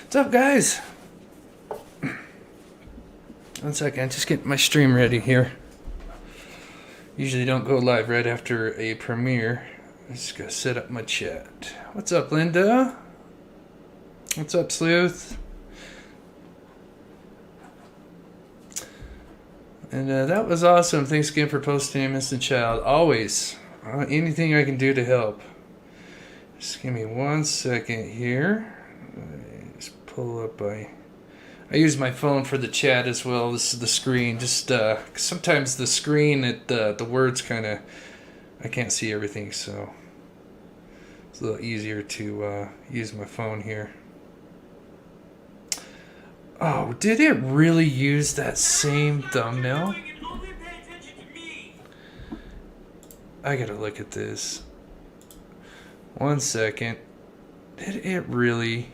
What's up, guys? One second, just getting my stream ready here. Usually don't go live right after a premiere. I'm just gonna set up my chat. What's up, Linda? What's up, Sleuth? And that was awesome. Thanks again for posting a missing child. Always. Anything I can do to help. Just give me 1 second here. Just pull up I use my phone for the chat as well. This is the screen. Just sometimes the screen, the words kind of, I can't see everything, so it's a little easier to use my phone here. Oh, did it really use that same thumbnail? I gotta look at this. 1 second. Did it really?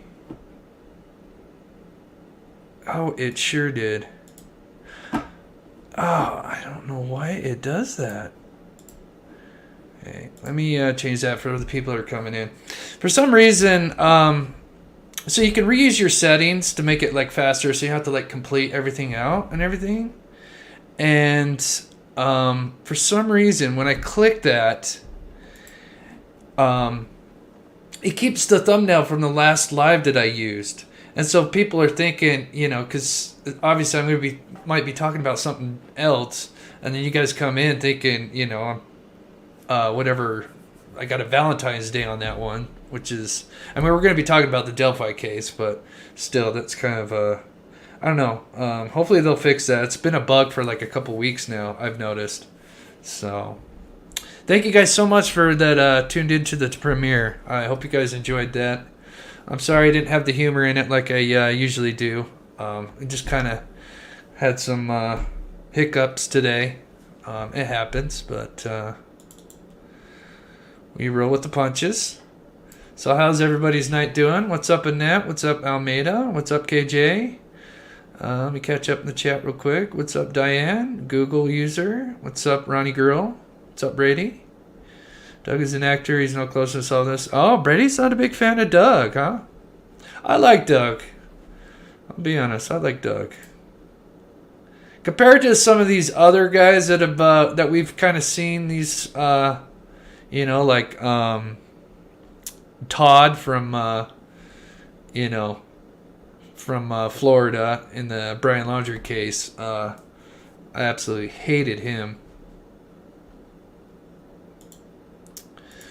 Oh, it sure did. Oh, I don't know why it does that. Okay, let me change that for the people that are coming in. For some reason, so you can reuse your settings to make it like faster, so you have to like complete everything out and everything. And for some reason, when I click that, it keeps the thumbnail from the last live that I used. And so people are thinking, you know, because obviously I'm going to might be talking about something else, and then you guys come in thinking, you know, whatever. I got a Valentine's Day on that one, which is, I mean, we're going to be talking about the Delphi case, but still, that's kind of I don't know. Hopefully they'll fix that. It's been a bug for like a couple weeks now, I've noticed. So, thank you guys so much for that tuned into the premiere. I hope you guys enjoyed that. I'm sorry I didn't have the humor in it like I usually do. I just kind of had some hiccups today. It happens, but we roll with the punches. So how's everybody's night doing? What's up, Annette? What's up, Almeida? What's up, KJ? Let me catch up in the chat real quick. What's up, Diane? Google user. What's up, Ronnie Girl? What's up, Brady? Doug is an actor. He's no closer to all this. Oh, Brady's not a big fan of Doug, huh? I like Doug. I'll be honest. I like Doug. Compared to some of these other guys that have that we've kind of seen, these, you know, like Todd from, you know, from Florida in the Brian Laundrie case. I absolutely hated him.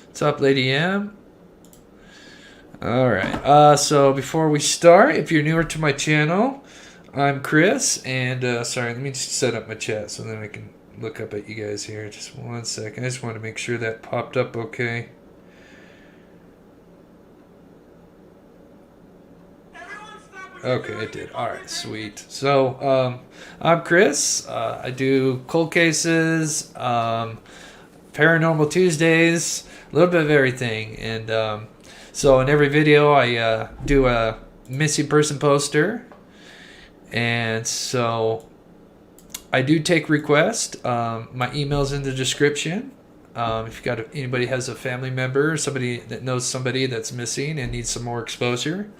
What's up, Lady M? Alright, so before we start, if you're newer to my channel, I'm Chris, and sorry, let me just set up my chat so then I can look up at you guys here. Just 1 second. I just want to make sure that popped up okay. Okay, it did. Alright, sweet. So, I'm Chris. I do cold cases, Paranormal Tuesdays, a little bit of everything. And so in every video I do a missing person poster. And so I do take requests. My email's in the description. If you anybody has a family member or somebody that knows somebody that's missing and needs some more exposure,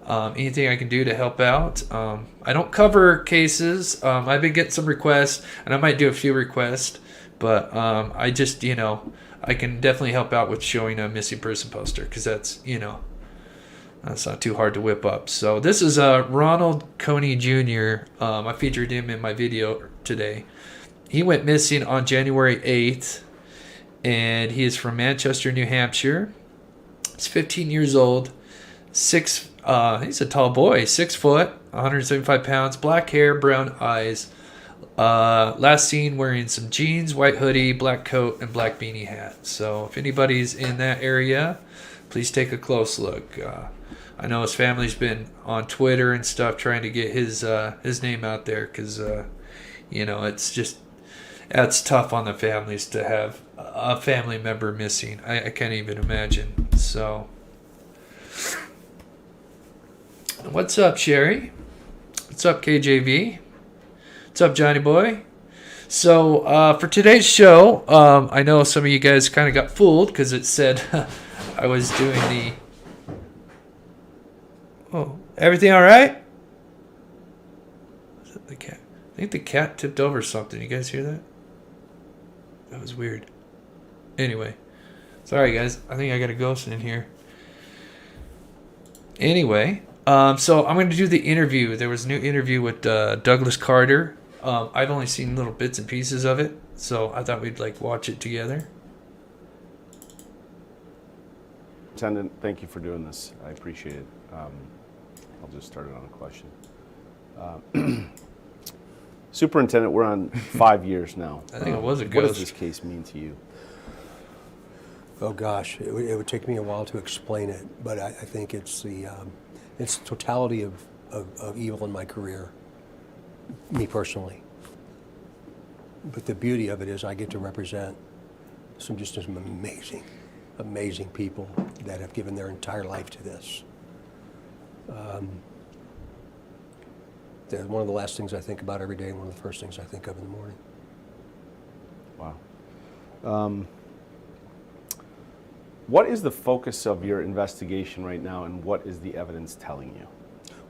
anything I can do to help out. I don't cover cases. I've been getting some requests, and I might do a few requests, but I just, you know, I can definitely help out with showing a missing person poster, because that's, you know, that's not too hard to whip up. So this is Ronald Coney Jr. I featured him in my video today. He went missing on January 8th, and he is from Manchester, New Hampshire. He's 15 years old, he's a tall boy, 6 foot, 175 pounds, black hair, brown eyes. Last seen wearing some jeans, white hoodie, black coat, and black beanie hat. So if anybody's in that area, please take a close look. I know his family's been on Twitter and stuff trying to get his name out there, because you know, it's tough on the families to have a family member missing. I can't even imagine. So what's up, Sherry? What's up, KJV? What's up, Johnny Boy? So for today's show, I know some of you guys kind of got fooled because it said I was doing the... Oh, everything all right? Was it the cat? I think the cat tipped over something. You guys hear that? That was weird. Anyway. Sorry, guys. I think I got a ghost in here. Anyway. So I'm going to do the interview. There was a new interview with Douglas Carter. I've only seen little bits and pieces of it. So I thought we'd watch it together. Lieutenant, thank you for doing this. I appreciate it. I'll just start it on a question. Superintendent, we're on 5 years now. I think it was a ghost. What does this case mean to you? Oh gosh, it would take me a while to explain it, but I think it's the totality of evil in my career, me personally. But the beauty of it is I get to represent some amazing people that have given their entire life to this. They're one of the last things I think about every day and one of the first things I think of in the morning. Wow. What is the focus of your investigation right now, and what is the evidence telling you?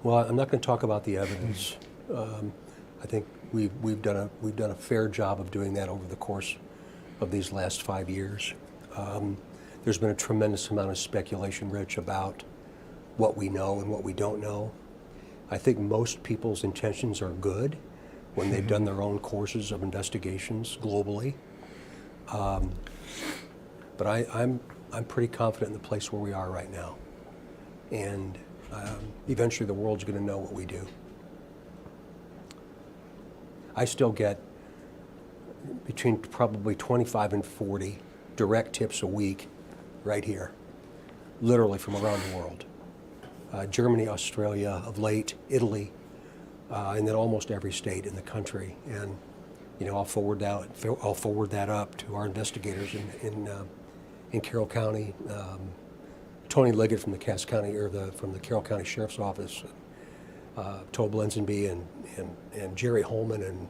Well, I'm not going to talk about the evidence. I think we've done a fair job of doing that over the course of these last 5 years. There's been a tremendous amount of speculation, Rich, about what we know and what we don't know. I think most people's intentions are good when they've done their own courses of investigations globally. But I'm pretty confident in the place where we are right now. And eventually the world's going to know what we do. I still get between probably 25 and 40 direct tips a week right here, literally from around the world. Germany, Australia, of late, Italy, and then almost every state in the country. And I'll forward that up to our investigators in Carroll County. Tony Liggett from the Cass County from the Carroll County Sheriff's Office, Tobe Lenzenby and Jerry Holman and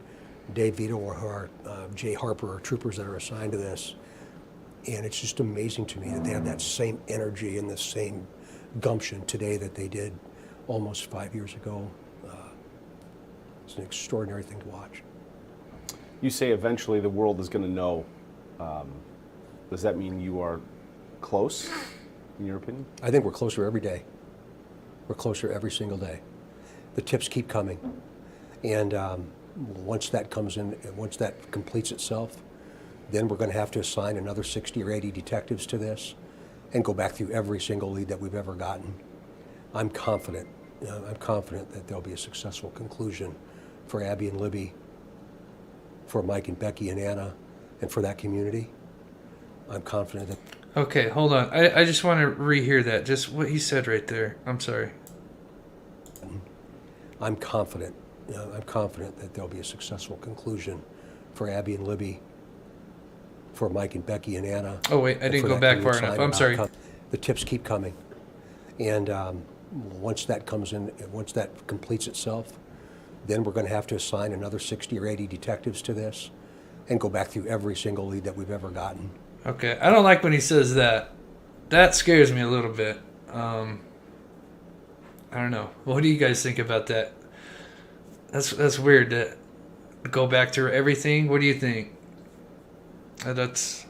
Dave Vito or Jay Harper are troopers that are assigned to this. And it's just amazing to me that they have that same energy and the same gumption today that they did almost 5 years ago. It's an extraordinary thing to watch. You say eventually the world is going to know. Does that mean you are close, in your opinion? I think we're closer every day. We're closer every single day. The tips keep coming. And once that comes in, once that completes itself, then we're going to have to assign another 60 or 80 detectives to this and go back through every single lead that we've ever gotten. I'm confident that there'll be a successful conclusion for Abby and Libby, for Mike and Becky and Anna, and for that community. I'm confident that... Okay, hold on. I just want to rehear that. Just what he said right there. I'm sorry. I'm confident that there'll be a successful conclusion for Abby and Libby, for Mike and Becky and Anna. Oh, wait, I didn't go back far enough. I'm sorry. The tips keep coming. And once that comes in, once that completes itself, then we're going to have to assign another 60 or 80 detectives to this and go back through every single lead that we've ever gotten. Okay, I don't like when he says that. That scares me a little bit. I don't know. What do you guys think about that? That's weird to go back through everything. What do you think? That's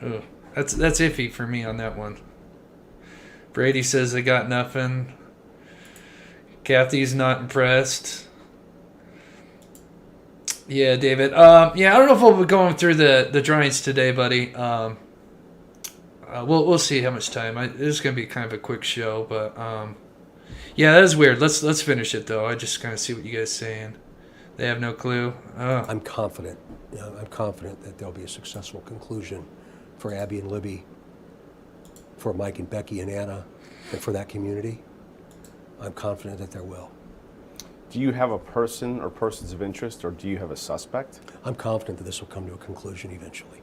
iffy for me on that one. Brady says they got nothing. Kathy's not impressed. Yeah, David. I don't know if we'll be going through the drawings today, buddy. We'll see how much time. This is gonna be kind of a quick show, but yeah, that is weird. Let's finish it though. I just kind of see what you guys saying. They have no clue. Oh. I'm confident that there'll be a successful conclusion for Abby and Libby, for Mike and Becky and Anna, and for that community. I'm confident that there will. Do you have a person or persons of interest, or do you have a suspect? I'm confident that this will come to a conclusion eventually.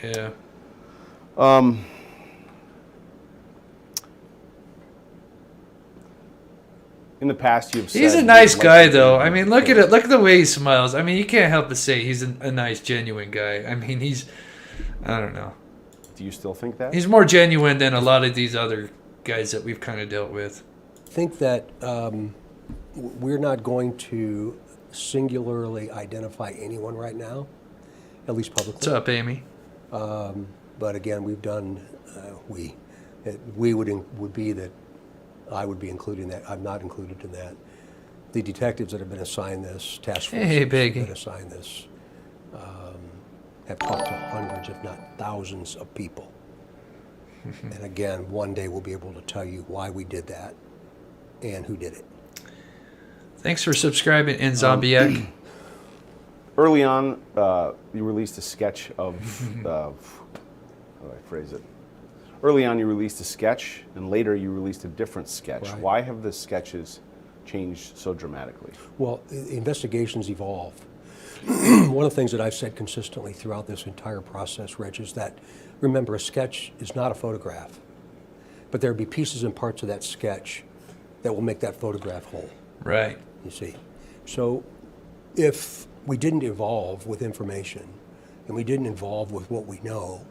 Yeah. In the past, you've said... He's a nice guy, though. I mean, look at it. Look at the way he smiles. I mean, you can't help but say he's a nice, genuine guy. I mean, I don't know. Do you still think that? He's more genuine than a lot of these other guys that we've kind of dealt with. think that we're not going to singularly identify anyone right now, at least publicly. What's up, Amy? But again, we've done, we would be that I would be including that. I'm not included in that. The detectives that have been assigned this, task forces Hey, that have Biggie. been assigned this, have talked to hundreds, if not thousands of people. And again, one day we'll be able to tell you why we did that and who did it. Thanks for subscribing, in Zombiac. Early on, you released a sketch of, how do I phrase it? Early on, you released a sketch, and later you released a different sketch. Right. Why have the sketches changed so dramatically? Well, investigations evolve. One of the things that I've said consistently throughout this entire process, Rich, is that, remember, a sketch is not a photograph, but there'll be pieces and parts of that sketch that will make that photograph whole, Right. you see. So if we didn't evolve with information and we didn't evolve with what we know,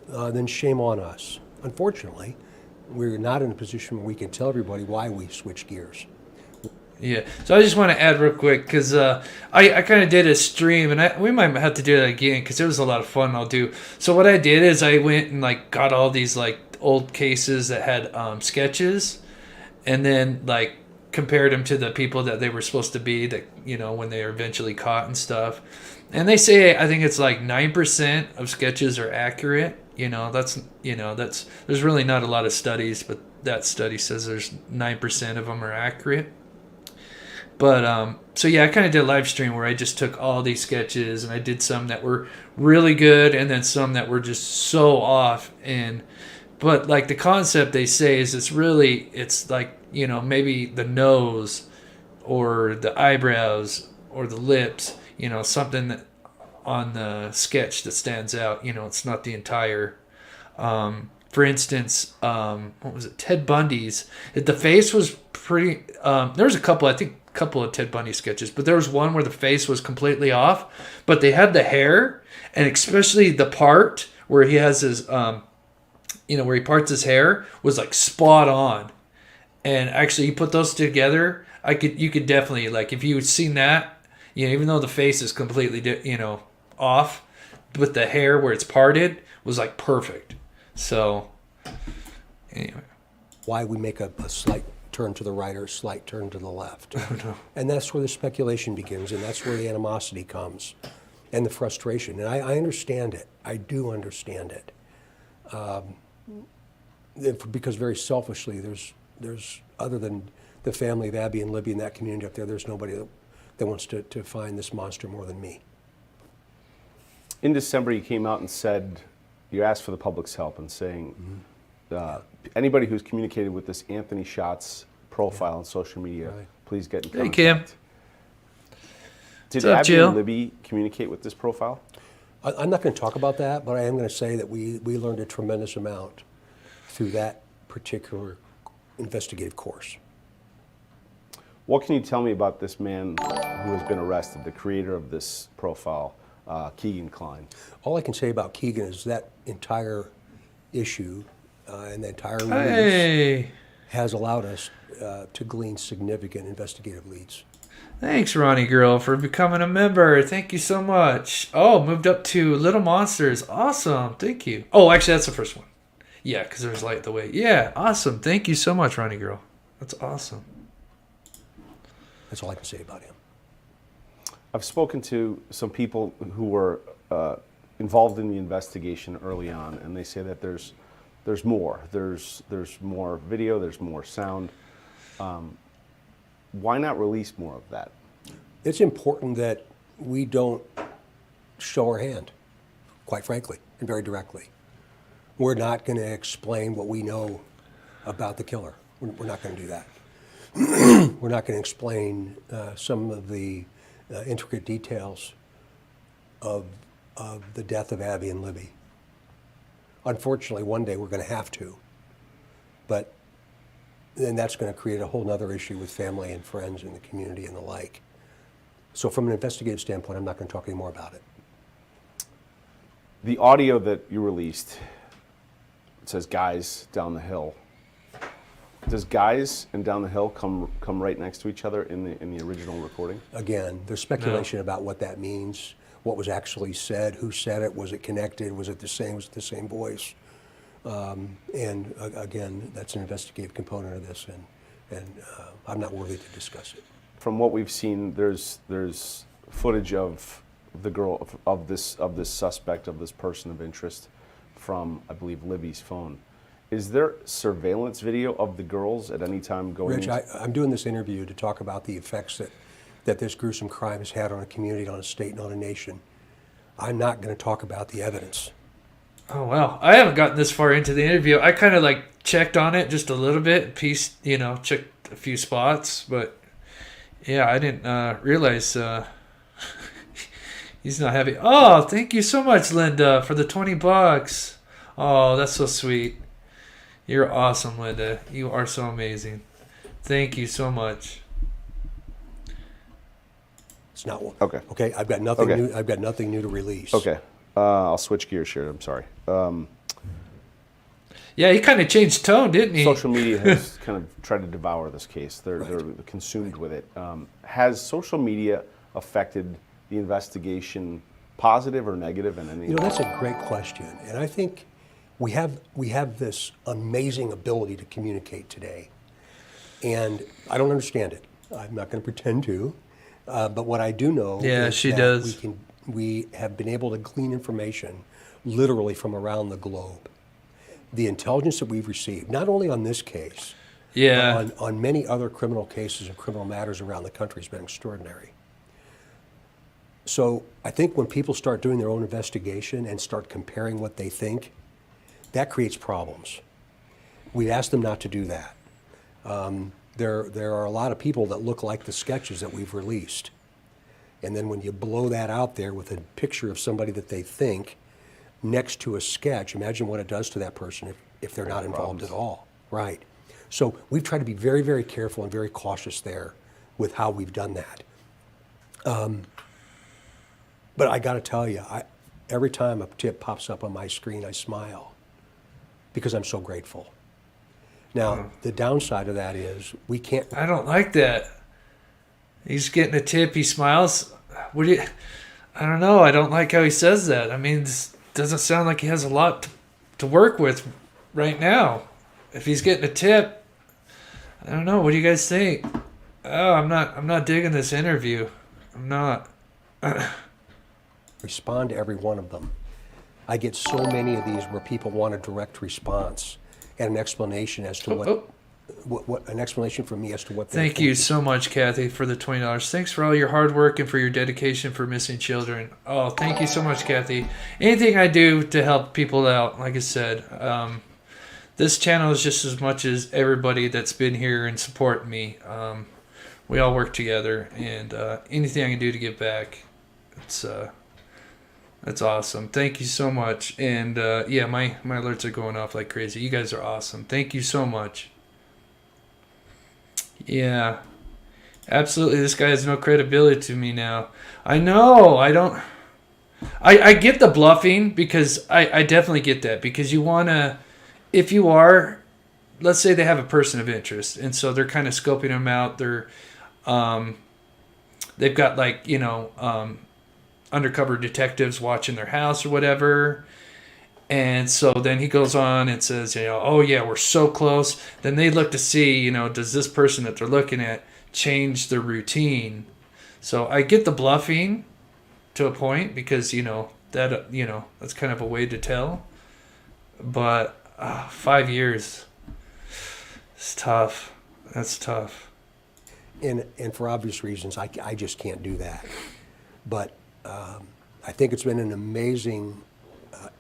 then shame on us. Unfortunately, we're not in a position where we can tell everybody why we switch gears. Yeah. So I just want to add real quick because I kind of did a stream, and we might have to do that again because it was a lot of fun. I'll do. So what I did is I went and like got all these like old cases that had sketches, and then like compared them to the people that they were supposed to be, that, you know, when they were eventually caught and stuff. And they say, I think it's like 9% of sketches are accurate. That's there's really not a lot of studies, but that study says there's 9% of them are accurate. But so yeah, I kind of did a live stream where I just took all these sketches and I did some that were really good and then some that were just so off. But like the concept they say is it's like, maybe the nose or the eyebrows or the lips, something that on the sketch that stands out. It's not the entire. For instance, what was it? Ted Bundy's. The face was pretty. There was a couple of Ted Bundy sketches, but there was one where the face was completely off, but they had the hair, and especially the part where he has his, where he parts his hair was like spot on. And actually, you put those together, you could definitely, like, if you had seen that, even though the face is completely, off, but the hair where it's parted was like perfect. So, anyway. Why we make a slight turn to the right or a slight turn to the left. Oh, no. And that's where the speculation begins, and that's where the animosity comes, and the frustration. And I understand it. I do understand it. Because very selfishly, there's other than the family of Abby and Libby in that community up there, there's nobody that wants to find this monster more than me. In December, you came out and said, you asked for the public's help and saying, anybody who's communicated with this Anthony Schatz profile on social media, Right. please get in Hey, contact. Kim. Did What's up, Abby Jill? and Libby communicate with this profile? I'm not going to talk about that, but I am going to say that we learned a tremendous amount through that particular investigative course. What can you tell me about this man who has been arrested, the creator of this profile, Keegan Klein? All I can say about Keegan is that entire issue and the entire release Hey. has allowed us to glean significant investigative leads. Thanks, Ronnie Girl, for becoming a member. Thank you so much. Oh, moved up to Little Monsters. Awesome. Thank you. Oh, actually, that's the first one. Yeah, because there's Light the Way. Yeah, awesome. Thank you so much, Ronnie Girl. That's awesome. That's all I can say about him. I've spoken to some people who were involved in the investigation early on, and they say that there's more. There's more video. There's more sound. Why not release more of that? It's important that we don't show our hand, quite frankly, and very directly. We're not going to explain what we know about the killer. We're not going to do that. We're not going to explain some of the intricate details of the death of Abby and Libby. Unfortunately, one day we're going to have to, but then that's going to create a whole other issue with family and friends in the community and the like. So from an investigative standpoint, I'm not going to talk any more about it. The audio that you released, it says guys down the hill. Does Guys and Down the Hill come right next to each other in the original recording? Again, there's speculation about what that means, what was actually said, who said it, was it connected, was it the same voice? Again, that's an investigative component of this, and I'm not worthy to discuss it. From what we've seen, there's footage of the girl of this suspect, of this person of interest, from, I believe, Libby's phone. Is there surveillance video of the girls at any time going? Rich, I'm doing this interview to talk about the effects that this gruesome crime has had on a community, on a state, and on a nation. I'm not going to talk about the evidence. Oh, wow. I haven't gotten this far into the interview. I kind of checked on it just a little bit, checked a few spots, but yeah, I didn't realize he's not happy. Oh, thank you so much, Linda, for the $20. Oh, that's so sweet. You're awesome, Linda. You are so amazing. Thank you so much. It's not one. Okay. Okay. I've got nothing Okay. new. I've got nothing new to release. Okay. I'll switch gears here. I'm sorry. Yeah, he kind of changed tone, didn't he? Social media has kind of tried to devour this case. They're consumed with it. Has social media affected the investigation, positive or negative, in any? That's a great question, and I think we have this amazing ability to communicate today, and I don't understand it. I'm not going to pretend to, but what I do know is she that does. we have been able to glean information literally from around the globe. The intelligence that we've received, not only on this case, Yeah. but on many other criminal cases and criminal matters around the country, has been extraordinary. So I think when people start doing their own investigation and start comparing what they think, that creates problems. We ask them not to do that. There are a lot of people that look like the sketches that we've released. And then when you blow that out there with a picture of somebody that they think next to a sketch, imagine what it does to that person if they're not involved at all. Right. So we've tried to be very, very careful and very cautious there with how we've done that. But I got to tell you, every time a tip pops up on my screen, I smile because I'm so grateful. Now, the downside of that is we can't. I don't like that. He's getting a tip. He smiles. I don't know. I don't like how he says that. I mean, this doesn't sound like he has a lot to work with right now. If he's getting a tip, I don't know. What do you guys think? Oh, I'm not digging this interview. I'm not. Respond to every one of them. I get so many of these where people want a direct response and an explanation as to what an explanation from me as to what they're Thank you so much, Kathy, for the $20. Thanks for all your hard work and for your dedication for missing children. Oh, thank you so much, Kathy. Anything I do to help people out, like I said, this channel is just as much as everybody that's been here and supporting me. We all work together, and anything I can do to give back, that's awesome. Thank you so much. And yeah, my alerts are going off like crazy. You guys are awesome. Thank you so much. Yeah, absolutely. This guy has no credibility to me now. I know. I get the bluffing because I definitely get that, because you want to, if you are, let's say they have a person of interest, and so they're kind of scoping them out. They've got undercover detectives watching their house or whatever. And so then he goes on and says, oh yeah, we're so close. Then they look to see, does this person that they're looking at change their routine? So I get the bluffing to a point, because, that's kind of a way to tell. But 5 years, it's tough. That's tough. And for obvious reasons, I just can't do that. But I think it's been an amazing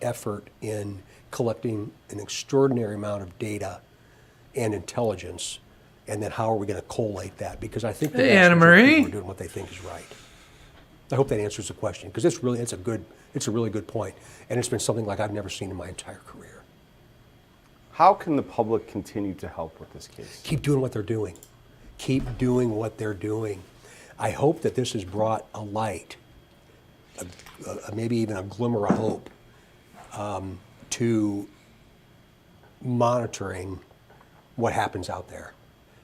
effort in collecting an extraordinary amount of data and intelligence, and then how are we going to collate that? Because I think the Anna Marie, people are doing what they think is right. I hope that answers the question, because it's a really good point, and it's been something like I've never seen in my entire career. How can the public continue to help with this case? Keep doing what they're doing. Keep doing what they're doing. I hope that this has brought a light, maybe even a glimmer of hope, to monitoring what happens out there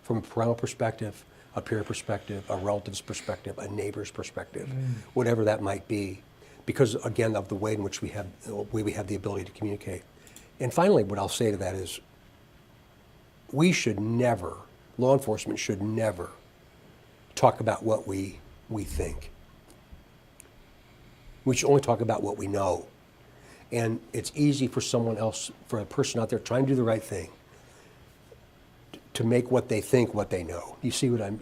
from a parental perspective, a peer perspective, a relative's perspective, a neighbor's perspective, whatever that might be, because again of the way in which we have the ability to communicate. And finally, what I'll say to that is, we should never, law enforcement should never talk about what we think. We should only talk about what we know. And it's easy for someone else, for a person out there trying to do the right thing, to make what they think what they know. You see what I mean?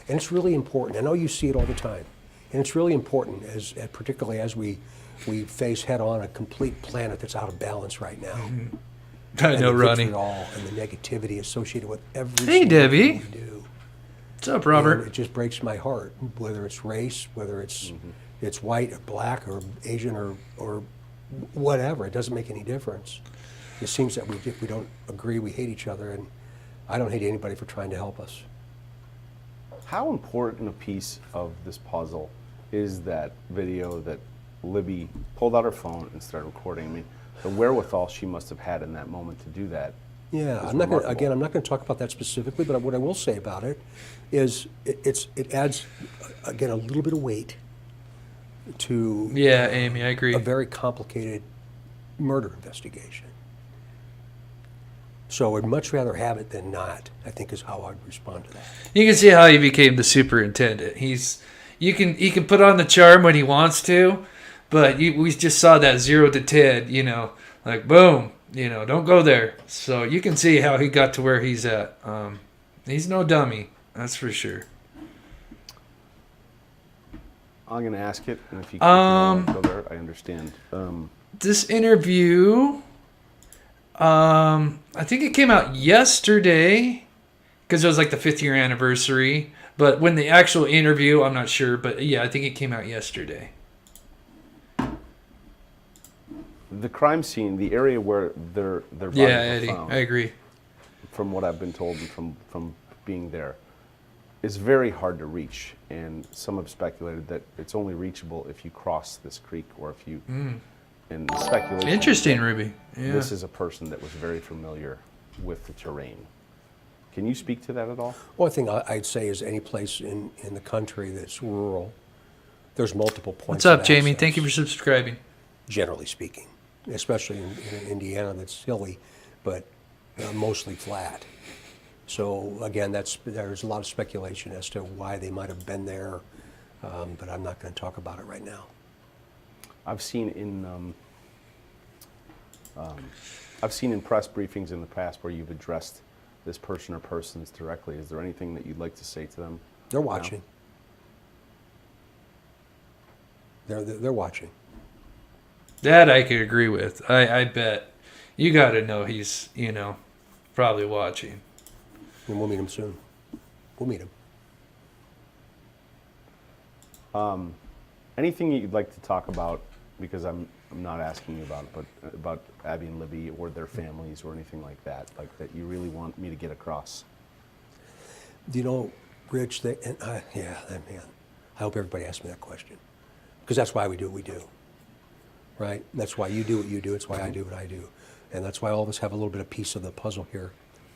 And it's really important. I know you see it all the time. And it's really important, particularly as we face head on a complete planet that's out of balance right now. I know, Ronnie. And the negativity associated with every Hey, Debbie. thing we do. What's up, Robert? And it just breaks my heart, whether it's race, whether it's white or black or Asian or whatever. It doesn't make any difference. It seems that if we don't agree, we hate each other, and I don't hate anybody for trying to help us. How important a piece of this puzzle is that video that Libby pulled out her phone and started recording? I mean, the wherewithal she must have had in that moment to do that. Yeah, I'm not going to talk about that specifically, but what I will say about it is it adds, again, a little bit of weight to Amy, I agree. a very complicated murder investigation. So I'd much rather have it than not, I think, is how I'd respond to that. You can see how he became the superintendent. He can put on the charm when he wants to, but we just saw that 0 to 10, like boom, don't go there. So you can see how he got to where he's at. He's no dummy, that's for sure. I'm going to ask it, and if you can go there, I understand. This interview, I think it came out yesterday because it was like the 5th year anniversary. But when the actual interview, I'm not sure. But yeah, I think it came out yesterday. The crime scene, the area where their bodies Yeah, were Eddie, found, I agree. from what I've been told and from being there, is very hard to reach. And some have speculated that it's only reachable if you cross this creek or if you... And the speculation... Interesting, Ruby. Yeah. This is a person that was very familiar with the terrain. Can you speak to that at all? One thing I'd say is any place in the country that's rural, there's multiple points What's up, of Jamie? access, Thank you for subscribing. generally speaking, especially in Indiana that's hilly, but mostly flat. So again, there's a lot of speculation as to why they might have been there, but I'm not going to talk about it right now. I've seen in press briefings in the past where you've addressed this person or persons directly. Is there anything that you'd like to say to them? They're watching. They're watching. That I could agree with. I bet. You got to know he's, probably watching. And we'll meet him soon. We'll meet him. Anything that you'd like to talk about, because I'm not asking you about it, but about Abby and Libby or their families or anything like that you really want me to get across? Rich, man, I hope everybody asks me that question, because that's why we do what we do, right? That's why you do what you do. It's why I do what I do. And that's why all of us have a little bit of piece of the puzzle here,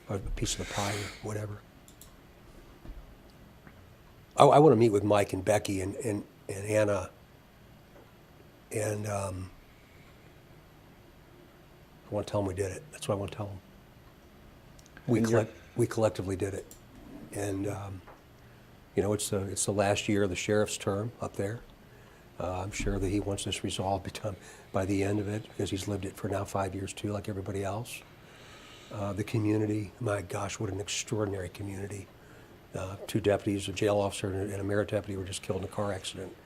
or a piece of the pie, or whatever. I want to meet with Mike and Becky and Anna, and I want to tell them we did it. That's what I want to tell them. We collectively did it, and it's the last year of the sheriff's term up there. I'm sure that he wants this resolved by the end of it, because he's lived it for now 5 years too, like everybody else. The community, my gosh, what an extraordinary community. 2 deputies, a jail officer and a merit deputy, were just killed in a car accident,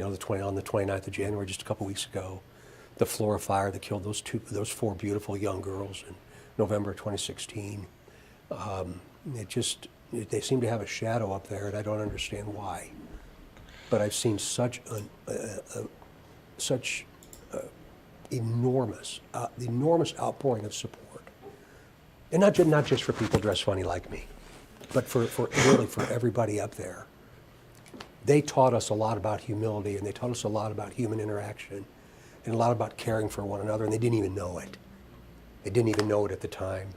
on the 29th of January, just a couple weeks ago. The Flora fire that killed those 4 beautiful young girls in November 2016. They seem to have a shadow up there, and I don't understand why. But I've seen such enormous outpouring of support, and not just for people dressed funny like me, but for everybody up there. They taught us a lot about humility, and they taught us a lot about human interaction, and a lot about caring for one another, and they didn't even know it. They didn't even know it at the time.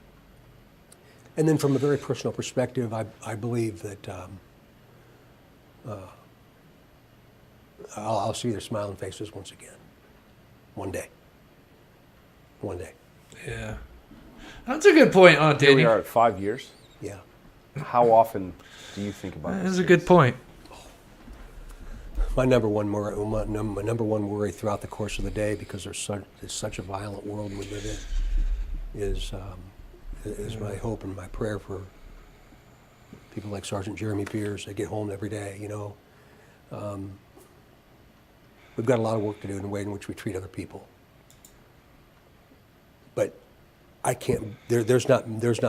And then from a very personal perspective, I believe that I'll see their smiling faces once again. One day. One day. Yeah. That's a good point, Here Danny. we are at 5 years. Yeah. How often do you think about That's this? a good point. My number one worry throughout the course of the day, because there's such a violent world we live in, is my hope and my prayer for people like Sergeant Jeremy Pierce. They get home every day, you know. We've got a lot of work to do in the way in which we treat other people. But I can't. There's not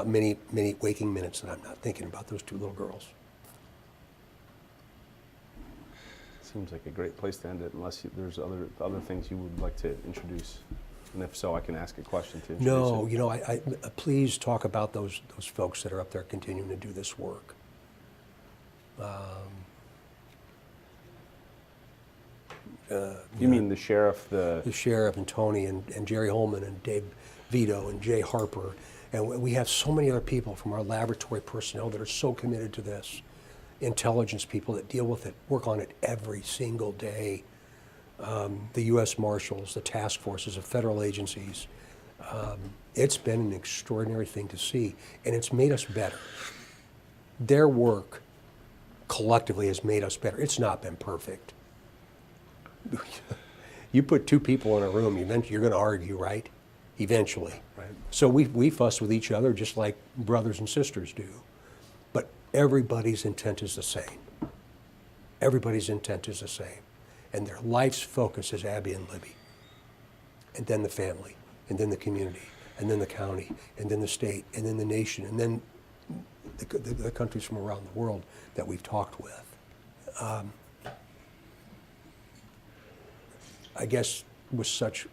many waking minutes that I'm not thinking about those two little girls. Seems like a great place to end it, unless there's other things you would like to introduce. And if so, I can ask a question to introduce No, it. you know, I please talk about those folks that are up there continuing to do this work. You mean the sheriff, The sheriff and Tony and Jerry Holman and Dave Vito and Jay Harper. And we have so many other people from our laboratory personnel that are so committed to this. Intelligence people that deal with it, work on it every single day. The U.S. Marshals, the task forces of federal agencies. It's been an extraordinary thing to see, and it's made us better. Their work collectively has made us better. It's not been perfect. You put two people in a room, you're going to argue, right? Eventually. Right. So we fuss with each other just like brothers and sisters do. But everybody's intent is the same. Everybody's intent is the same. And their life's focus is Abby and Libby. And then the family, and then the community, and then the county, and then the state, and then the nation, and then the countries from around the world that we've talked with. I guess with such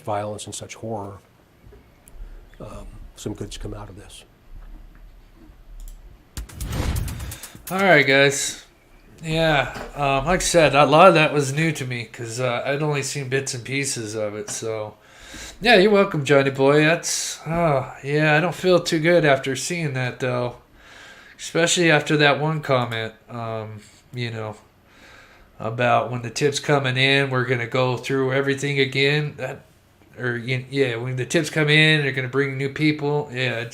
violence and such horror, some good's come out of this. All right, guys. Yeah, like I said, a lot of that was new to me because I'd only seen bits and pieces of it. So, yeah, you're welcome, Johnny boy. I don't feel too good after seeing that, though. Especially after that one comment, about when the tip's coming in, we're going to go through everything again. When the tips come in, they're going to bring new people. Yeah,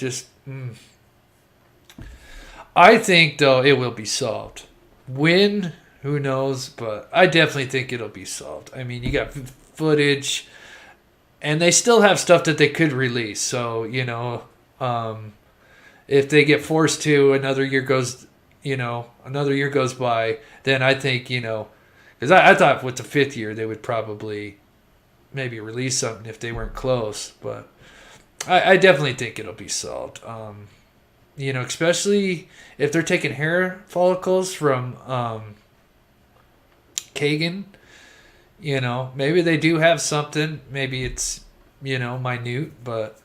I think, though, it will be solved. When? Who knows? But I definitely think it'll be solved. I mean, you got footage, and they still have stuff that they could release. So, if they get forced to, another year goes by, then I think, because I thought with the 5th year they would probably maybe release something if they weren't close. But I definitely think it'll be solved. Especially if they're taking hair follicles from Kagan, maybe they do have something. Maybe it's, minute, but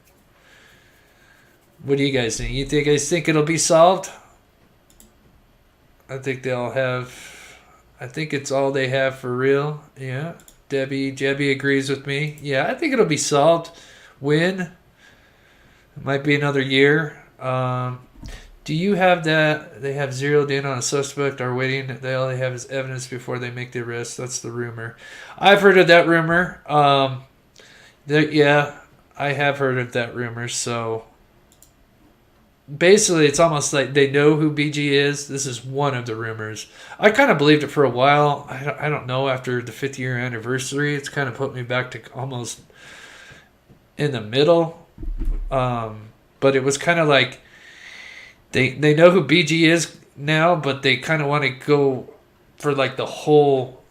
what do you guys think? You guys think it'll be solved? I think it's all they have for real. Yeah. Jebby agrees with me. Yeah, I think it'll be solved. When? It might be another year. Do you have that? They have zeroed in on a suspect, are waiting. They all they have is evidence before they make the arrest. That's the rumor. I've heard of that rumor. I have heard of that rumor. So basically, it's almost like they know who BG is. This is one of the rumors. I kind of believed it for a while. I don't know. After the 5th year anniversary, it's kind of put me back to almost in the middle. But it was kind of like they know who BG is now, but they kind of want to go for like the whole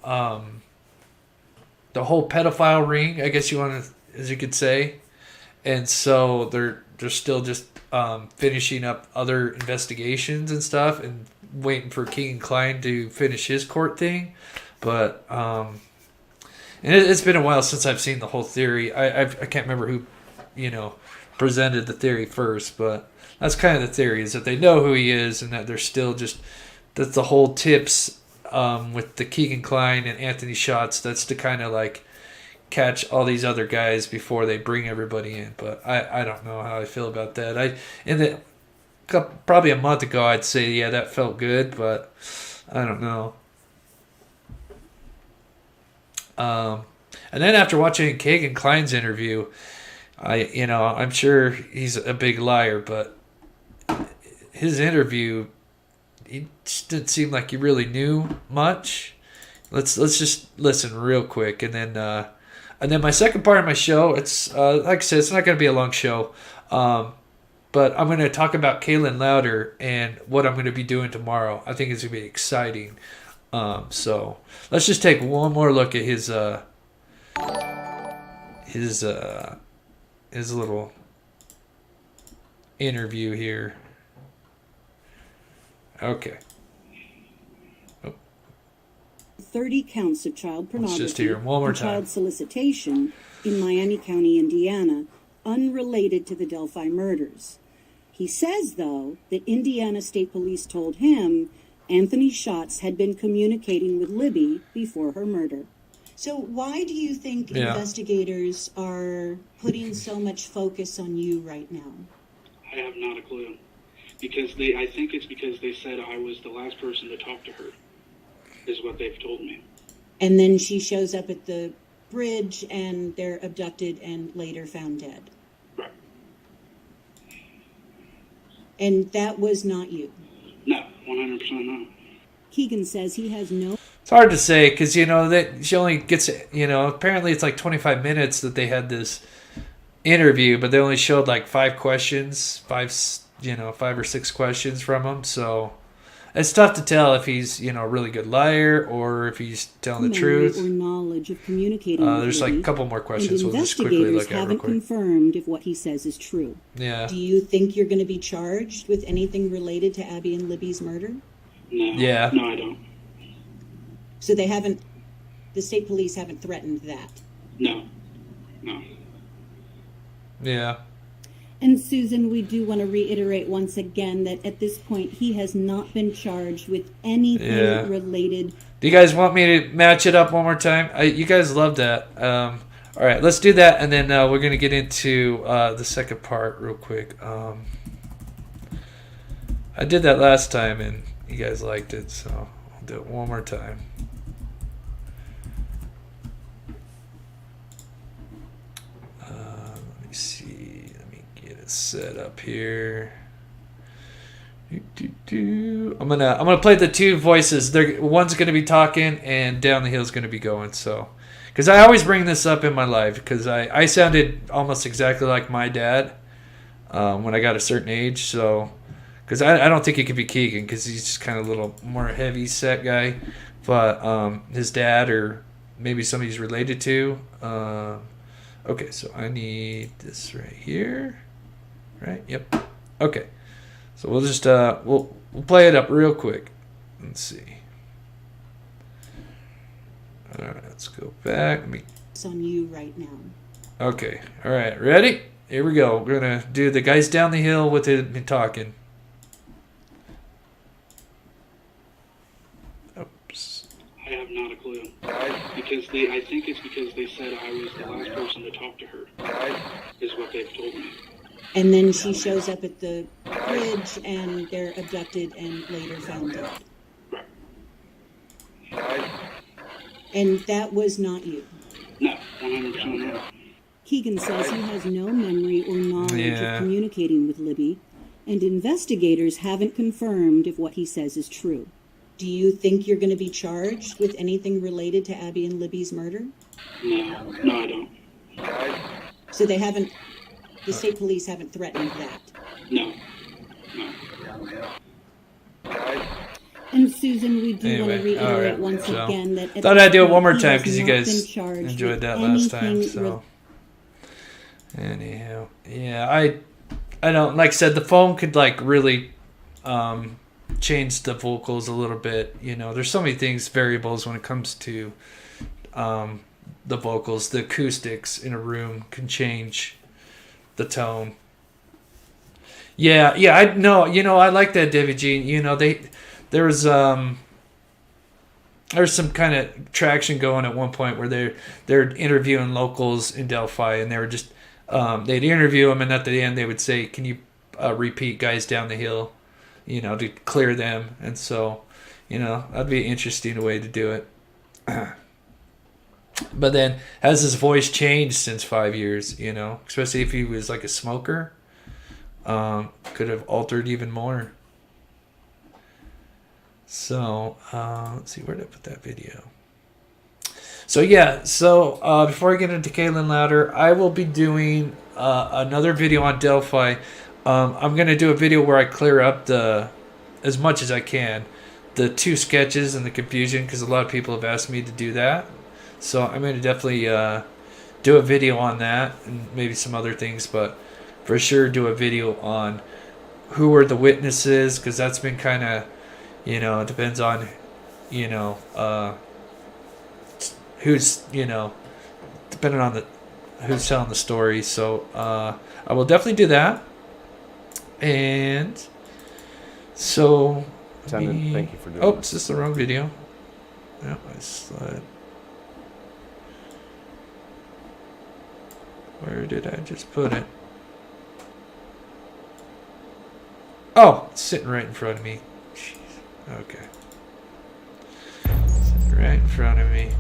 pedophile ring, I guess as you could say. And so they're still just finishing up other investigations and stuff and waiting for Keegan Kline to finish his court thing. But and it's been a while since I've seen the whole theory. I can't remember who presented the theory first, but that's kind of the theory, is that they know who he is and that they're still that the whole tips with the Keegan Kline and Anthony shots, that's to kind of like catch all these other guys before they bring everybody in. But I don't know how I feel about that. Probably a month ago, I'd say, yeah, that felt good, but I don't know. And then after watching Kaelin Klein's interview, I'm sure he's a big liar, but his interview, he just didn't seem like he really knew much. Let's just listen real quick, and then my second part of my show, it's like I said, it's not going to be a long show, but I'm going to talk about Kaelin Louder and what I'm going to be doing tomorrow. I think it's going to be exciting. So let's just take one more look at his little interview here. Okay. 30 counts of child pornography Let's just hear him one more and time. child solicitation in Miami County, Indiana, unrelated to the Delphi murders. He says, though, that Indiana State Police told him Anthony Schatz had been communicating with Libby before her murder. So why do you think Yeah. investigators are putting so much focus on you right now? I have not a clue. I think it's because they said I was the last person to talk to her, is what they've told me. And then she shows up at the bridge and they're abducted and later found dead. Right. And that was not you. No, 100% not. Keegan says he has no It's hard to say because, that she only gets, apparently it's like 25 minutes that they had this interview, but they only showed like five or six questions from him. So it's tough to tell if he's, a really good liar or if he's telling the memory truth. or knowledge of communicating with There's like a Libby, couple more questions and we'll just quickly investigators look at real haven't quick. confirmed if what he says is true. Yeah. Do you think you're going to be charged with anything related to Abby and Libby's murder? No. Yeah. No, I don't. So the state police haven't threatened that? No. No. Yeah. And Susan, we do want to reiterate once again that at this point he has not been charged with anything Yeah. related. Do you guys want me to match it up one more time? You guys love that. All right, let's do that, and then we're going to get into the second part real quick. I did that last time, and you guys liked it, so I'll do it one more time. Let me see. Let me get it set up here. I'm gonna play the two voices. One's gonna be talking, and Down the Hill's gonna be going. So, because I always bring this up in my life, because I sounded almost exactly like my dad when I got a certain age. So, because I don't think it could be Keegan, because he's just kind of a little more heavy set guy, but his dad or maybe somebody he's related to. Okay, so I need this right here. Right? Yep. Okay. So we'll just we'll play it up real quick. Let's see. All right, let's go back. It's on you right now. Okay. All right. Ready? Here we go. We're gonna do the guys down the hill with him talking. Oops. I have not a clue. I think it's because they said I was the last person to talk to her, is what they've told me. And then she shows up at the bridge and they're abducted and later found dead. Right. And that was not you. No, 100% not. Keegan says he has no memory or knowledge Yeah. of communicating with Libby, and investigators haven't confirmed if what he says is true. Do you think you're going to be charged with anything related to Abby and Libby's murder? No, I don't. So the state police haven't threatened that? No. And Susan, we do want to Anyway, all reiterate right, once so again that at thought this I'd do it one point, more he time has because you not guys been charged enjoyed with that last time. anything So, anyhow, yeah, I don't, like I said, the phone could like really change the vocals a little bit. There's so many things, variables when it comes to the vocals. The acoustics in a room can change the tone. Yeah, I know. I like that, David G. There was there's some kind of traction going at one point where they're interviewing locals in Delphi, and they were just they'd interview them, and at the end they would say, "Can you repeat guys down the hill, to clear them?" And so, that'd be an interesting way to do it. But then, has his voice changed since 5 years? Especially if he was like a smoker, could have altered even more. So, let's see, where did I put that video? So, yeah, before I get into Kaelin Louder, I will be doing another video on Delphi. I'm going to do a video where I clear up as much as I can, the 2 sketches and the confusion, because a lot of people have asked me to do that. So, I'm going to definitely do a video on that and maybe some other things, but for sure do a video on who were the witnesses, because that's been kind of, it depends on, who's, depending on who's telling the story. So I will definitely do that. And so, Thank you for doing oh, this. is this the wrong video? No, I slid. Where did I just put it? Oh, it's sitting right in front of me. Jeez. Okay. Sitting right in front of me.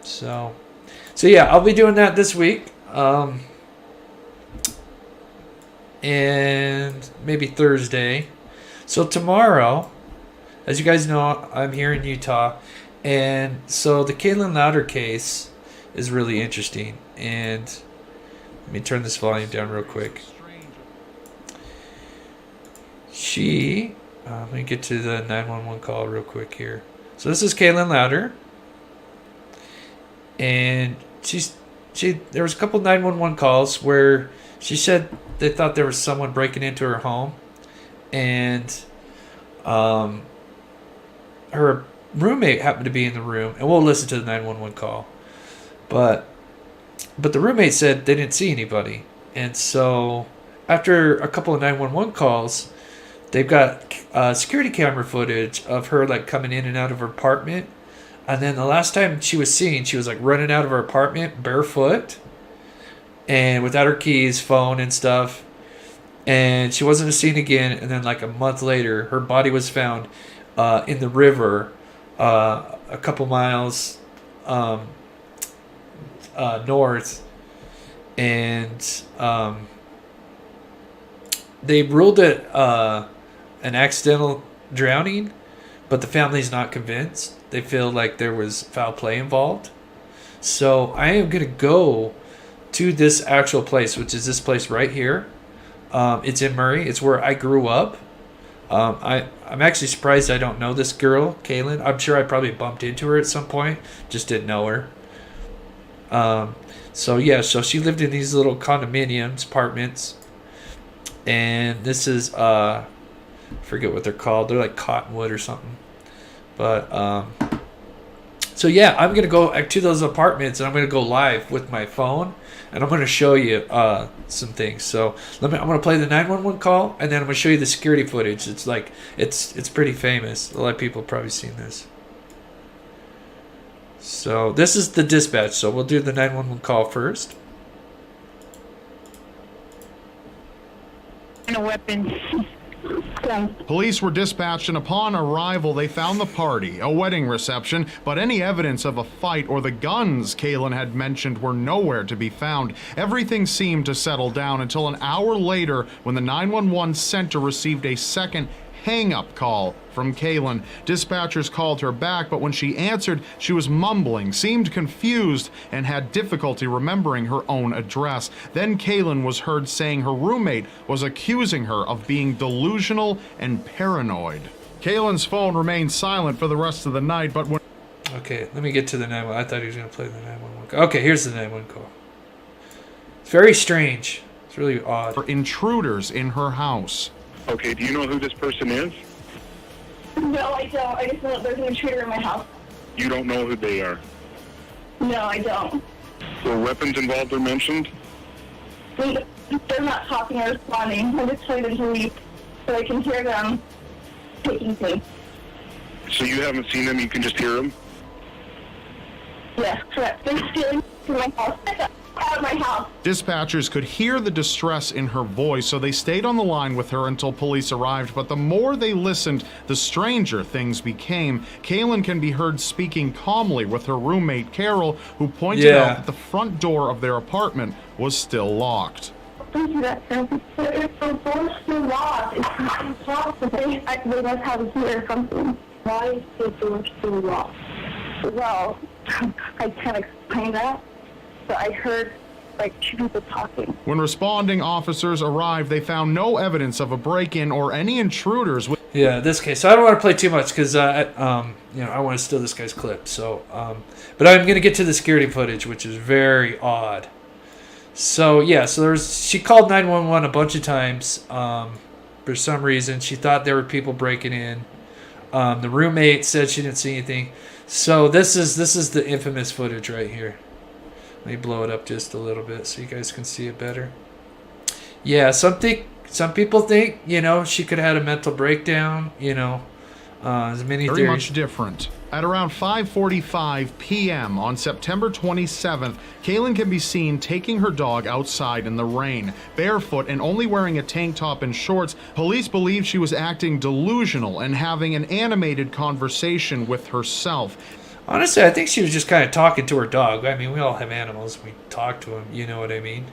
So yeah, I'll be doing that this week. And maybe Thursday. So tomorrow, as you guys know, I'm here in Utah. And so the Kaelin Louder case is really interesting. And let me turn this volume down real quick. Let me get to the 911 call real quick here. So this is Kaelin Louder. And there was a couple 911 calls where she said they thought there was someone breaking into her home. And her roommate happened to be in the room. And we'll listen to the 911 call. But the roommate said they didn't see anybody. And so after a couple of 911 calls, they've got security camera footage of her like coming in and out of her apartment. And then the last time she was seen, she was like running out of her apartment barefoot and without her keys, phone and stuff. And she wasn't seen again. And then like a month later, her body was found in the river a couple miles north. And they ruled it an accidental drowning, but the family's not convinced. They feel like there was foul play involved. So I am going to go to this actual place, which is this place right here. It's in Murray. It's where I grew up. I'm actually surprised I don't know this girl, Kaelin. I'm sure I probably bumped into her at some point. Just didn't know her. So she lived in these little condominiums, apartments. And this is, I forget what they're called. They're like Cottonwood or something. But, so yeah, I'm going to go to those apartments and I'm going to go live with my phone and I'm going to show you some things. So I'm going to play the 911 call and then I'm going to show you the security footage. It's like, it's pretty famous. A lot of people have probably seen this. So this is the dispatch. So we'll do the 911 call first. A weapon. Police were dispatched and upon arrival they found the party, a wedding reception, but any evidence of a fight or the guns Kaelin had mentioned were nowhere to be found. Everything seemed to settle down until an hour later when the 911 center received a second hang-up call from Kaelin. Dispatchers called her back, but when she answered, she was mumbling, seemed confused, and had difficulty remembering her own address. Then Kaelin was heard saying her roommate was accusing her of being delusional and paranoid. Kaelin's phone remained silent for the rest of the night, but when... Okay, let me get to the 911. I thought he was going to play the 911 call. Okay, here's the 911 call. It's very strange. It's really odd. For intruders in her house. Okay, do you know who this person is? No, I don't. I just know that there's an intruder in my house. You don't know who they are? No, I don't. Were weapons involved or mentioned? They're not talking or responding. I just told them to leave so I can hear them taking things. So you haven't seen them, you can just hear them? Yes, correct. They're stealing from my house. Out of my house. Dispatchers could hear the distress in her voice, so they stayed on the line with her until police arrived. But the more they listened, the stranger things became. Kaelin can be heard speaking calmly with her roommate, Carol, who pointed out that the front door of their apartment was still locked. Don't do that, Sam. It's the door's still locked. It's locked. They must have a key or something. Why is the door still locked? Well, I can't explain that. But I heard like two people talking. When responding officers arrived, they found no evidence of a break-in or any intruders. Yeah, this case. So I don't want to play too much because I want to steal this guy's clip. So, but I'm going to get to the security footage, which is very odd. So yeah, she called 911 a bunch of times. For some reason, she thought there were people breaking in. The roommate said she didn't see anything. So this is the infamous footage right here. Let me blow it up just a little bit so you guys can see it better. Yeah, some people think, she could have had a mental breakdown, there's many theories. Very much different. At around 5:45 p.m. on September 27th, Kaelin can be seen taking her dog outside in the rain. Barefoot and only wearing a tank top and shorts, police believe she was acting delusional and having an animated conversation with herself. Honestly, I think she was just kind of talking to her dog. I mean, we all have animals. We talk to them. You know what I mean?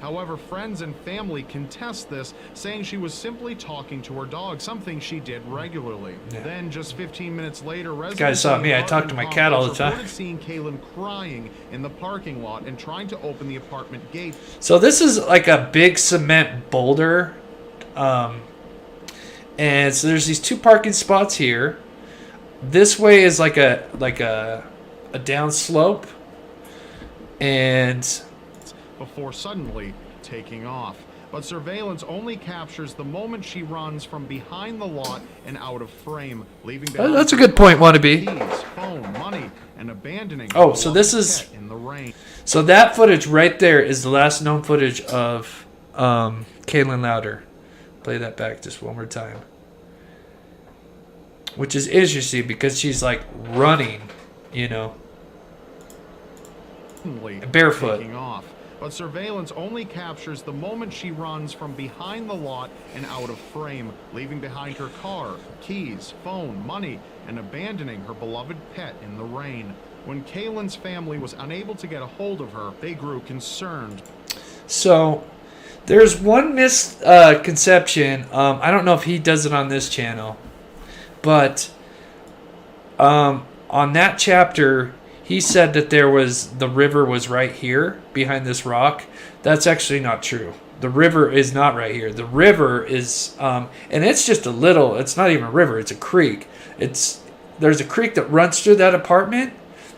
However, friends and family contest this, saying she was simply talking to her dog, something she did regularly. Yeah. Then, just 15 minutes later, residents guys saw me. I talk to my cat all the time. Reported seeing Kaelin crying in the parking lot and trying to open the apartment gate. So this is like a big cement boulder, and so there's these two parking spots here. This way is like a down slope, and before suddenly taking off. But surveillance only captures the moment she runs from behind the lot and out of frame, leaving behind that's a good point, wannabe. keys, phone, money, and abandoning. Oh, so this is in the rain. So that footage right there is the last known footage of Kaelin Louder. Play that back just one more time. Which is interesting because she's like running, barefoot. Taking off. But surveillance only captures the moment she runs from behind the lot and out of frame, leaving behind her car, keys, phone, money, and abandoning her beloved pet in the rain. When Kaelin's family was unable to get a hold of her, they grew concerned. So there's one misconception. I don't know if he does it on this channel, but on that chapter, he said that the river was right here behind this rock. That's actually not true. The river is not right here. The river is, and it's just it's not even a river, it's a creek. There's a creek that runs through that apartment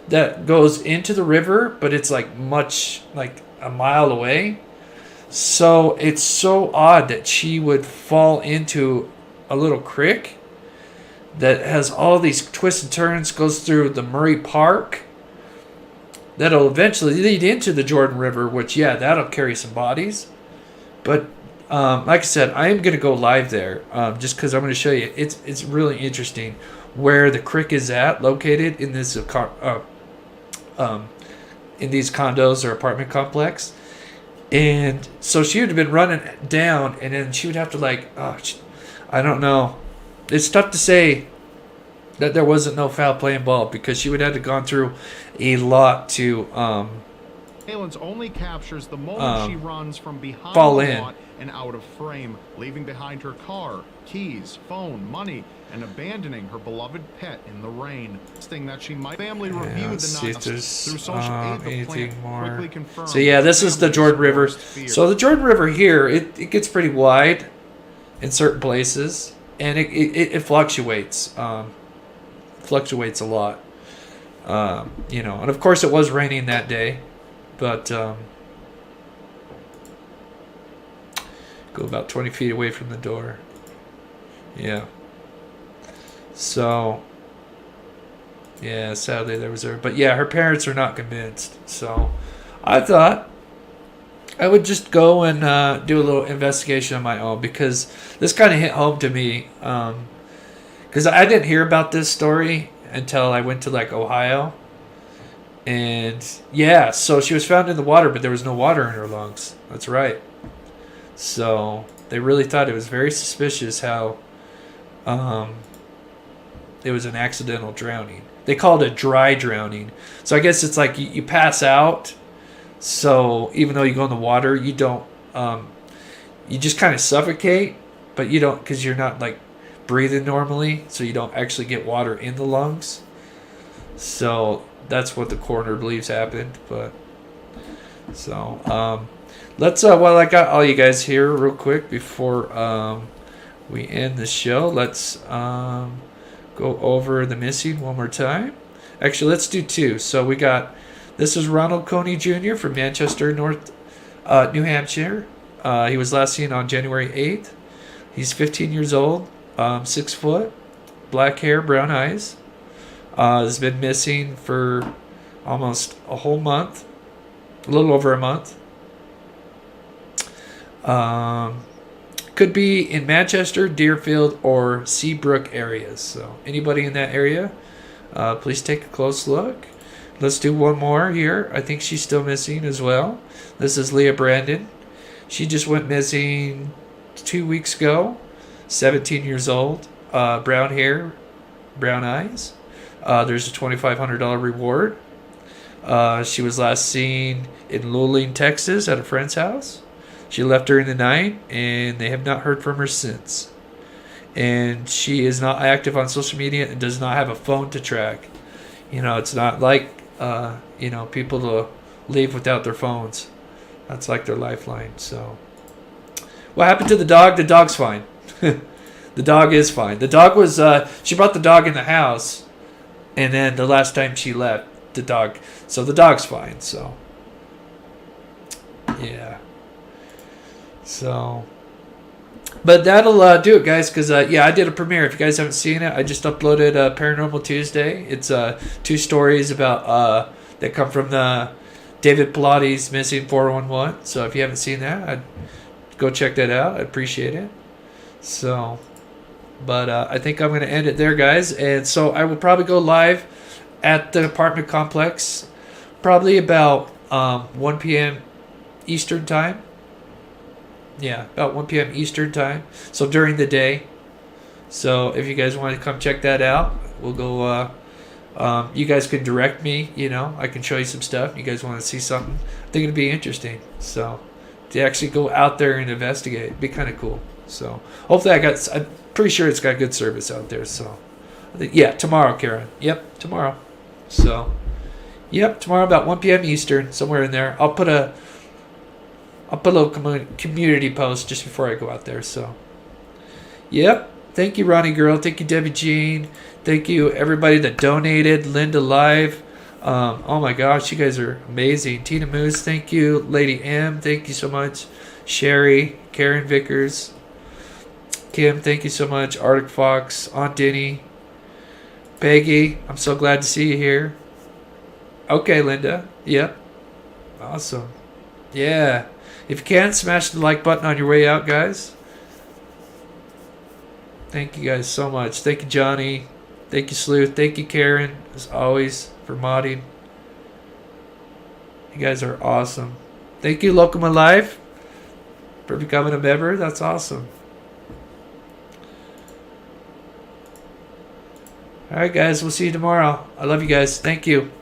that goes into the river, but it's like a mile away. So it's so odd that she would fall into a little creek that has all these twists and turns, goes through the Murray Park, that'll eventually lead into the Jordan River, which, that'll carry some bodies. But like I said, I am going to go live there just because I'm going to show you. It's really interesting where the creek is located in this in these condos or apartment complex. And so she would have been running down, and then she would have to I don't know. It's tough to say that there wasn't no foul play involved because she would have to gone through a lot to Kaelin's only captures the moment she runs from behind fall the in lot and out of frame, leaving behind her car, keys, phone, money, and abandoning her beloved pet in the rain. Thing that she might family reviewed the night through social aid. The plant quickly confirmed. So this is the Jordan River. So the Jordan River here, it gets pretty wide in certain places, and it fluctuates. Fluctuates a lot. And of course it was raining that day, but go about 20 feet away from the door. Yeah. So, sadly there was her. But her parents are not convinced. So, I thought I would just go and do a little investigation on my own because this kind of hit home to me. because I didn't hear about this story until I went to like Ohio. And yeah, so she was found in the water, but there was no water in her lungs. That's right. So they really thought it was very suspicious how it was an accidental drowning. They called it dry drowning. So I guess it's like you pass out. So even though you go in the water, you don't, you just kind of suffocate, but you don't, because you're not like breathing normally. So you don't actually get water in the lungs. So that's what the coroner believes happened. But so let's while I got all you guys here real quick before we end the show, let's go over the missing one more time. Actually, let's do two. So we got, this is Ronald Coney Jr. from Manchester, New Hampshire. He was last seen on January 8th. He's 15 years old, 6 foot, black hair, brown eyes. Has been missing for almost a whole month, a little over a month. Could be in Manchester, Deerfield, or Seabrook areas. So anybody in that area, please take a close look. Let's do one more here. I think she's still missing as well. This is Leah Brandon. She just went missing 2 weeks ago. 17 years old, brown hair, brown eyes. There's a $2,500 reward. She was last seen in Luling, Texas at a friend's house. She left during the night, and they have not heard from her since. And she is not active on social media and does not have a phone to track. You know, it's not like, people to leave without their phones. That's like their lifeline. So, what happened to the dog? The dog's fine. The dog is fine. The dog was, she brought the dog in the house, and then the last time she left, the dog's fine. So, yeah. So, but that'll do it, guys, because, I did a premiere. If you guys haven't seen it, I just uploaded Paranormal Tuesday. It's 2 stories about that come from the David Pilati's Missing 411. So if you haven't seen that, I'd go check that out. I appreciate it. So, but I think I'm going to end it there, guys. And so I will probably go live at the apartment complex probably about 1 p.m. Eastern time. Yeah, about 1 p.m. Eastern time. So during the day. So if you guys want to come check that out, we'll go. You guys can direct me. I can show you some stuff. You guys want to see something? I think it'd be interesting. So to actually go out there and investigate, it'd be kind of cool. So hopefully I'm pretty sure it's got good service out there. So I think, tomorrow, Karen. Yep, tomorrow. So, tomorrow about 1 p.m. Eastern, somewhere in there. I'll put a little community post just before I go out there. So, thank you, Ronnie Girl. Thank you, Debbie Jean. Thank you, everybody that donated. Linda Live. Oh my gosh, you guys are amazing. Tina Moose, thank you. Lady M, thank you so much. Sherry, Karen Vickers, Kim, thank you so much. Arctic Fox, Aunt Denny, Peggy, I'm so glad to see you here. Okay, Linda. Yep. Awesome. Yeah. If you can, smash the like button on your way out, guys. Thank you guys so much. Thank you, Johnny. Thank you, Sleuth. Thank you, Karen, as always, for modding. You guys are awesome. Thank you, Locum Alive, for becoming a member. That's awesome. All right, guys. We'll see you tomorrow. I love you guys. Thank you.